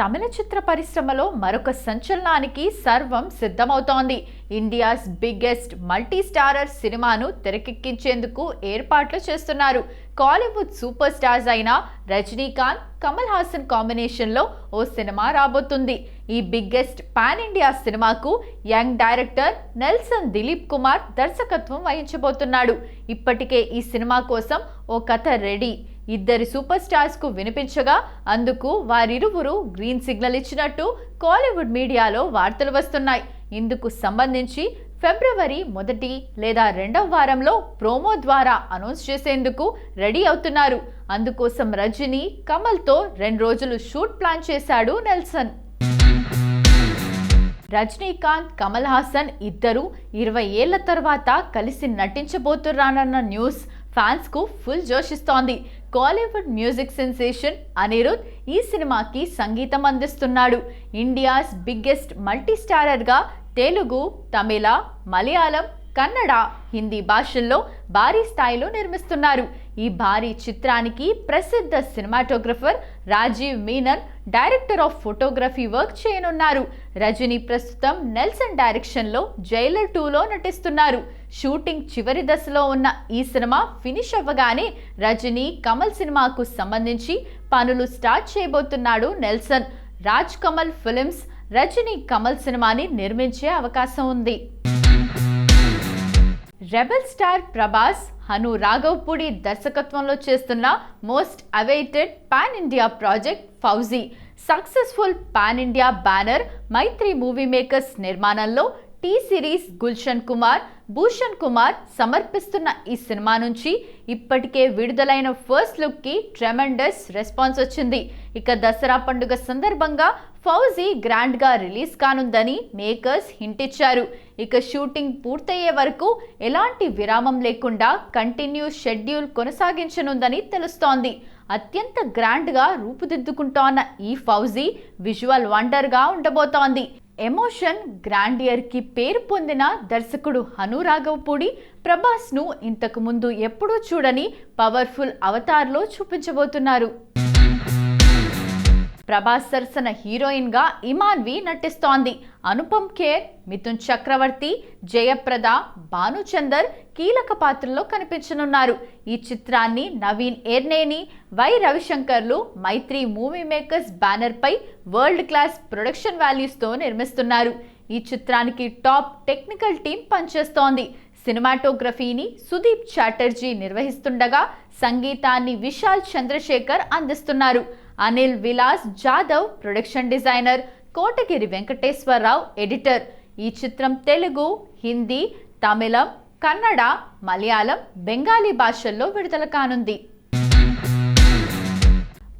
తమిళ చిత్ర పరిశ్రమలో మరొక సంచలనానికి సర్వం సిద్ధమవుతోంది. ఇండియాస్ బిగ్గెస్ట్ మల్టీ స్టారర్ సినిమాను తెరకెక్కించేందుకు ఏర్పాట్లు చేస్తున్నారు. కాలీవుడ్ సూపర్ స్టార్స్ అయిన రజనీకాంత్, కమల్ హాసన్ కాంబినేషన్లో ఓ సినిమా రాబోతుంది. ఈ బిగ్గెస్ట్ పాన్ ఇండియా సినిమాకు young director Nelson Dilip Kumar దర్శకత్వం వహించబోతున్నాడు. ఇప్పటికే ఈ సినిమా కోసం ఓ కథ రెడీ. ఇద్దరి సూపర్ స్టార్స్ కు వినిపించగా అందుకు వారిరువురు గ్రీన్ సిగ్నల్ ఇచ్చినట్టు కాలీవుడ్ మీడియాలో వార్తలు వస్తున్నాయి. ఇందుకు సంబంధించి ఫిబ్రవరి 1 లేదా 2వ వారంలో ప్రోమో ద్వారా అనౌన్స్ చేసేందుకు రెడీ అవుతున్నారు. అందుకోసం రజనీ, కమల్తో 2 రోజులు షూట్ ప్లాన్ చేశాడు నెల్సన్. రజనీకాంత్, కమల్ హాసన్ ఇద్దరు 20 ఏళ్ల తర్వాత కలిసి నటించబోతున్నారన్న న్యూస్ ఫ్యాన్స్ కు ఫుల్ జోషిస్తోంది. కాలీవుడ్ మ్యూజిక్ సెన్సేషన్ అనిరుద్ ఈ సినిమాకి సంగీతం అందిస్తున్నాడు. ఇండియాస్ బిగ్గెస్ట్ మల్టీ స్టారర్గా తెలుగు, తమిళ, మలయాళం, కన్నడ, హిందీ భాషల్లో భారీ స్థాయిలో నిర్మిస్తున్నారు. ఈ భారీ చిత్రానికి ప్రసిద్ధ cinematographer Rajiv Menon director of photography work చేయనున్నారు. రజనీ ప్రస్తుతం నెల్సన్ డైరెక్షన్లో జైలర్ 2లో నటిస్తున్నారు. షూటింగ్ చివరి దశలో ఉన్న ఈ సినిమా ఫినిష్ అవ్వగానే రజనీ, కమల్ సినిమాకు సంబంధించి పనులు స్టార్ట్ చేయబోతున్నాడు నెల్సన్. రాజ్ కమల్ ఫిల్మ్స్ రజనీ, కమల్ సినిమాని నిర్మించే అవకాశం ఉంది. రెబల్ స్టార్ ప్రభాస్, హను రాఘవపూడి దర్శకత్వంలో చేస్తున్న most awaited pan India project Fauji successful pan India banner Mythri Movie Makers నిర్మాణంలో టీ సిరీస్ గుల్షన్ కుమార్, భూషణ్ కుమార్ సమర్పిస్తున్న ఈ సినిమా నుంచి ఇప్పటికే విడుదలైన ఫస్ట్ లుక్ కి ట్రెమెండస్ రెస్పాన్స్ వచ్చింది. ఇక దసరా పండుగ సందర్భంగా ఫౌజీ గ్రాండ్ గా రిలీజ్ కానుందని మేకర్స్ హింట్ ఇచ్చారు. ఇక షూటింగ్ పూర్తయ్యే వరకు ఎలాంటి విరామం లేకుండా కంటిన్యూ షెడ్యూల్ కొనసాగించనుందని తెలుస్తోంది. అత్యంత గ్రాండ్ గా రూపుదిద్దుకుంటోన్న ఈ ఫౌజీ విజువల్ వండర్ గా ఉండబోతోంది. ఎమోషన్, గ్రాండియర్ కి పేరు పొందిన దర్శకుడు హను రాఘవపూడి ప్రభాస్ ను ఇంతకు ముందు ఎప్పుడూ చూడని పవర్ఫుల్ అవతార్లో చూపించబోతున్నారు. ప్రభాస్ సరసన హీరోయిన్ గా ఇమాన్వి నటిస్తోంది. అనుపమ్ ఖేర్, మిథున్ చక్రవర్తి, జయప్రద, భానుచందర్ కీలక పాత్రల్లో కనిపించనున్నారు. ఈ చిత్రాన్ని నవీన్ ఎర్నేని, వై రవిశంకర్లు మైత్రి మూవీ మేకర్స్ బ్యానర్ పై వరల్డ్ క్లాస్ ప్రొడక్షన్ వాల్యూస్ తో నిర్మిస్తున్నారు. ఈ చిత్రానికి టాప్ టెక్నికల్ టీం పనిచేస్తోంది. సినిమాటోగ్రఫీని సుదీప్ చాటర్జీ నిర్వహిస్తుండగా సంగీతాన్ని విశాల్ చంద్రశేఖర్ అందిస్తున్నారు. Anil Vilas Jadhav production designer, Kotagiri Venkateswara Rao editor. ఈ చిత్రం తెలుగు, హిందీ, తమిళం, కన్నడ, మలయాళం, బెంగాలీ భాషల్లో విడుదల కానుంది.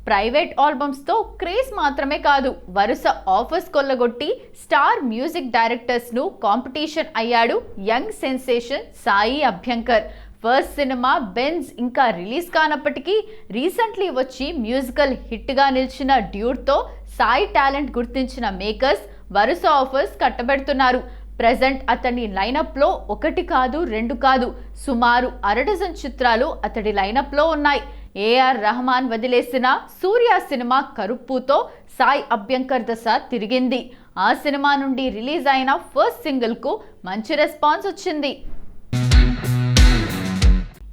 ప్రైవేట్ ఆల్బమ్స్తో క్రేజ్ మాత్రమే కాదు, వరుస ఆఫర్స్ కొల్లగొట్టి స్టార్ మ్యూజిక్ డైరెక్టర్స్ను కాంపిటీషన్ అయ్యాడు young sensation Sai Abhyankar. First cinema Benz ఇంకా రిలీజ్ కానప్పటికీ రీసెంట్లీ వచ్చి మ్యూజికల్ హిట్గా నిలిచిన డ్యూడ్తో సాయి టాలెంట్ గుర్తించిన మేకర్స్ వరుస ఆఫర్స్ కట్టబెడుతున్నారు. ప్రెజెంట్ అతని లైనప్లో 1 కాదు 2 కాదు సుమారు 1/2 చిత్రాలు అతడి లైనప్లో ఉన్నాయి. ఏఆర్ రెహమాన్ వదిలేసిన సూర్య సినిమా కరుప్పుతో సాయి అభ్యంకర్ దశ తిరిగింది. ఆ సినిమా నుండి రిలీజ్ అయిన ఫస్ట్ సింగిల్కు మంచి రెస్పాన్స్ వచ్చింది.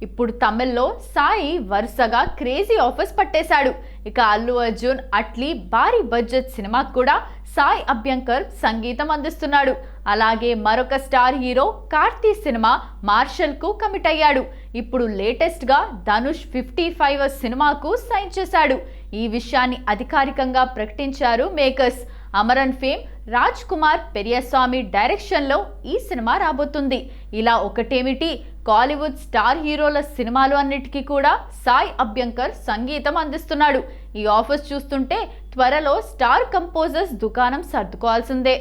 ఇప్పుడు తమిళ్లో సాయి వరుసగా క్రేజీ ఆఫర్స్ పట్టేశాడు. ఇక అల్లు అర్జున్ అట్లీ భారీ బడ్జెట్ సినిమాకు కూడా సాయి అభ్యంకర్ సంగీతం అందిస్తున్నాడు. అలాగే మరొక star hero Karthi cinema Marshal కు కమిట్ అయ్యాడు. ఇప్పుడు లేటెస్ట్ గా ధనుష్ 55వ సినిమాకు సైన్ చేశాడు. ఈ విషయాన్ని అధికారికంగా ప్రకటించారు మేకర్స్. అమరన్ ఫేమ్ రాజ్ కుమార్ పెరియస్వామి డైరెక్షన్లో ఈ సినిమా రాబోతుంది. ఇలా ఒకటేమిటి, కాలీవుడ్ స్టార్ హీరోల సినిమాలు అన్నిటికీ కూడా సాయి అభ్యంకర్ సంగీతం అందిస్తున్నాడు. ఈ ఆఫర్స్ చూస్తుంటే త్వరలో స్టార్ కంపోజర్స్ దుకాణం సర్దుకోవాల్సిందే.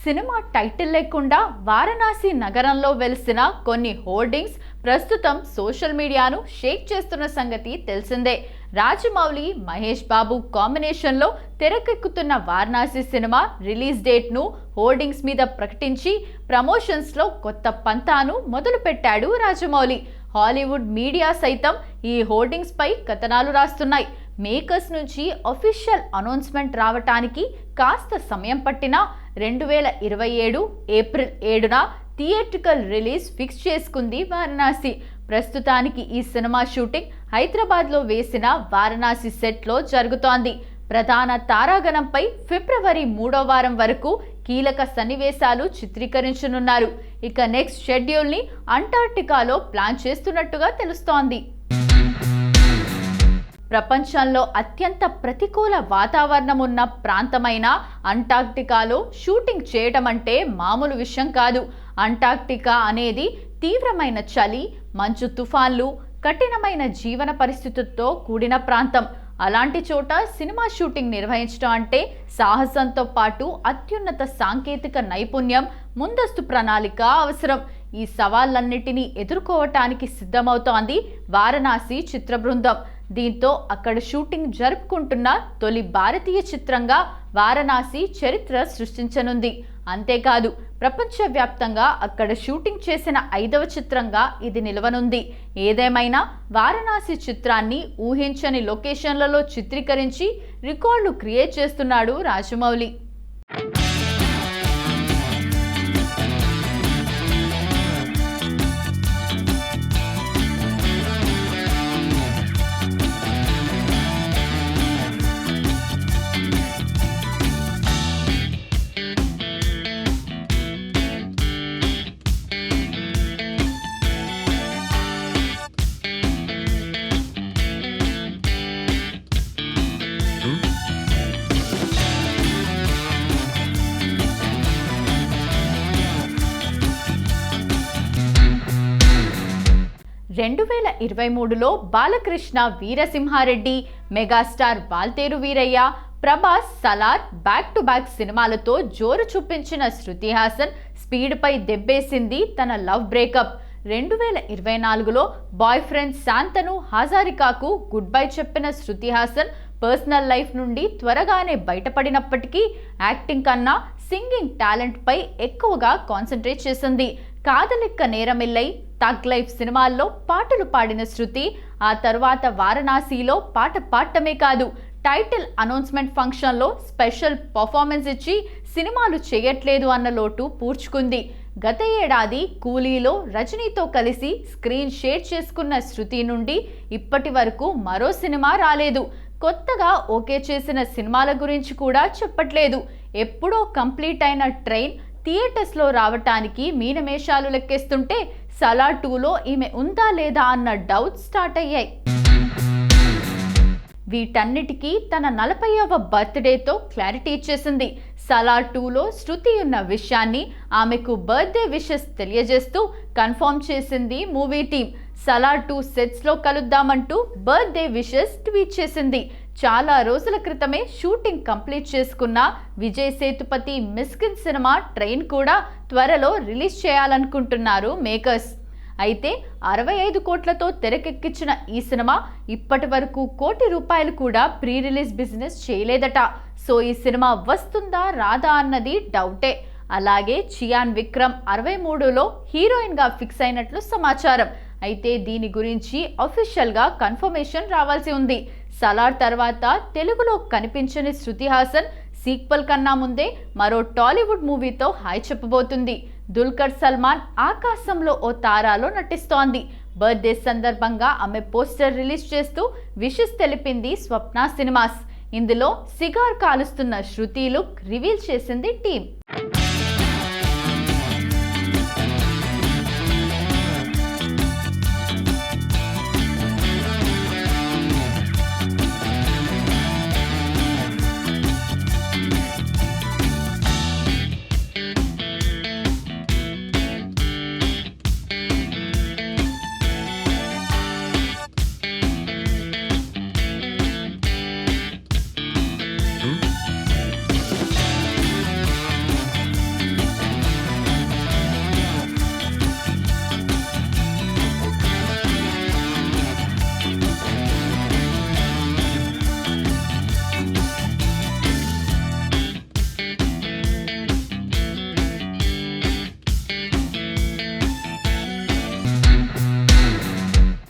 సినిమా టైటిల్ లేకుండా వారణాసి నగరంలో వెలిసిన కొన్ని హోర్డింగ్స్ ప్రస్తుతం సోషల్ మీడియాను షేక్ చేస్తున్న సంగతి తెలిసిందే. రాజమౌళి, మహేష్ బాబు కాంబినేషన్లో తెరకెక్కుతున్న వారణాసి సినిమా రిలీజ్ డేట్ను హోర్డింగ్స్ మీద ప్రకటించి ప్రమోషన్స్లో కొత్త పంతాను మొదలుపెట్టాడు రాజమౌళి. హాలీవుడ్ మీడియా సైతం ఈ హోర్డింగ్స్ పై కథనాలు రాస్తున్నాయి. మేకర్స్ నుంచి అఫీషియల్ అనౌన్స్మెంట్ రావటానికి కాస్త సమయం పట్టినా 2027 ఏప్రిల్ 7న థియేట్రికల్ రిలీజ్ ఫిక్స్ చేసుకుంది వారణాసి. ప్రస్తుతానికి ఈ సినిమా షూటింగ్ హైదరాబాద్లో వేసిన వారణాసి సెట్లో జరుగుతోంది. ప్రధాన తారాగణంపై ఫిబ్రవరి 3వ వారం వరకు కీలక సన్నివేశాలు చిత్రీకరించనున్నారు. ఇక నెక్స్ట్ షెడ్యూల్ని అంటార్క్టికాలో ప్లాన్ చేస్తున్నట్టుగా తెలుస్తోంది. ప్రపంచంలో అత్యంత ప్రతికూల వాతావరణం ఉన్న ప్రాంతమైన అంటార్క్టికాలో షూటింగ్ చేయడం అంటే మామూలు విషయం కాదు. అంటార్క్టికా అనేది తీవ్రమైన చలి, మంచు తుఫాన్లు, కఠినమైన జీవన పరిస్థితులతో కూడిన ప్రాంతం. అలాంటి చోట సినిమా షూటింగ్ నిర్వహించడం అంటే సాహసంతో పాటు అత్యున్నత సాంకేతిక నైపుణ్యం, ముందస్తు ప్రణాళిక అవసరం. ఈ సవాళ్లన్నిటినీ ఎదుర్కోవటానికి సిద్ధమవుతోంది వారణాసి చిత్ర బృందం. దీంతో అక్కడ షూటింగ్ జరుపుకుంటున్న తొలి భారతీయ చిత్రంగా వారణాసి చరిత్ర సృష్టించనుంది. అంతేకాదు ప్రపంచవ్యాప్తంగా అక్కడ షూటింగ్ చేసిన 5వ చిత్రంగా ఇది నిలవనుంది. ఏదేమైనా వారణాసి చిత్రాన్ని ఊహించని లొకేషన్లలో చిత్రీకరించి రికార్డులు క్రియేట్ చేస్తున్నాడు రాజమౌళి. రెండు 2023లో Balakrishna Veera Simha Reddy, megastar Waltair Veerayya, Prabhas, Salaar back to back సినిమాలతో జోరు చూపించిన శృతి హాసన్ స్పీడ్ పై దెబ్బేసింది తన లవ్ బ్రేకప్. 2024లో బాయ్ ఫ్రెండ్ శాంతను హాజారికాకు గుడ్ బై చెప్పిన శృతి హాసన్ పర్సనల్ లైఫ్ నుండి త్వరగానే బయటపడినప్పటికీ యాక్టింగ్ కన్నా సింగింగ్ టాలెంట్ పై ఎక్కువగా కాన్సన్ట్రేట్ చేసింది. కాదలిక్క నేరమిల్లై, తగ్ లైఫ్ సినిమాల్లో పాటలు పాడిన శృతి ఆ తర్వాత వారణాసిలో పాట పాడటమే కాదు, టైటిల్ అనౌన్స్మెంట్ ఫంక్షన్లో స్పెషల్ పర్ఫార్మెన్స్ ఇచ్చి సినిమాలు చేయట్లేదు అన్న లోటు పూడ్చుకుంది. గత ఏడాది కూలీలో రజనీతో కలిసి స్క్రీన్ షేర్ చేసుకున్న శృతి నుండి ఇప్పటి వరకు మరో సినిమా రాలేదు. కొత్తగా ఓకే చేసిన సినిమాల గురించి కూడా చెప్పట్లేదు. ఎప్పుడో కంప్లీట్ అయిన ట్రైన్ థియేటర్స్లో రావటానికి మీనమేషాలు లెక్కేస్తుంటే సలార్ 2లో ఈమె ఉందా లేదా అన్న డౌట్స్ స్టార్ట్ అయ్యాయి. వీటన్నిటికీ తన 40వ బర్త్డేతో క్లారిటీ ఇచ్చేసింది. సలార్ 2లో శృతి ఉన్న విషయాన్ని ఆమెకు బర్త్డే విషెస్ తెలియజేస్తూ కన్ఫర్మ్ చేసింది మూవీ టీం. సలార్ 2 సెట్స్లో కలుద్దామంటూ బర్త్డే విషెస్ ట్వీట్ చేసింది. చాలా రోజుల క్రితమే షూటింగ్ కంప్లీట్ చేసుకున్న విజయ్ సేతుపతి మిస్కిన్ సినిమా ట్రైన్ కూడా త్వరలో రిలీజ్ చేయాలనుకుంటున్నారు మేకర్స్. అయితే 65 కోట్లతో తెరకెక్కించిన ఈ సినిమా ఇప్పటి వరకు ₹1 కోటి కూడా ప్రీ రిలీజ్ బిజినెస్ చేయలేదట. సో ఈ సినిమా వస్తుందా రాదా అన్నది డౌటే. అలాగే చియాన్ విక్రమ్ 63లో హీరోయిన్గా ఫిక్స్ అయినట్లు సమాచారం. అయితే దీని గురించి అఫీషియల్గా కన్ఫర్మేషన్ రావాల్సి ఉంది. సలార్ తర్వాత తెలుగులో కనిపించని శృతి హాసన్ సీక్వెల్ కన్నా ముందే మరో టాలీవుడ్ మూవీతో హాయ్ చెప్పబోతుంది. దుల్కర్ సల్మాన్ ఆకాశంలో ఓ తారాలో నటిస్తోంది. బర్త్డే సందర్భంగా ఆమె పోస్టర్ రిలీజ్ చేస్తూ విషెస్ తెలిపింది స్వప్న సినిమాస్. ఇందులో సిగార్ కాలుస్తున్న శృతి లుక్ రివీల్ చేసింది టీం.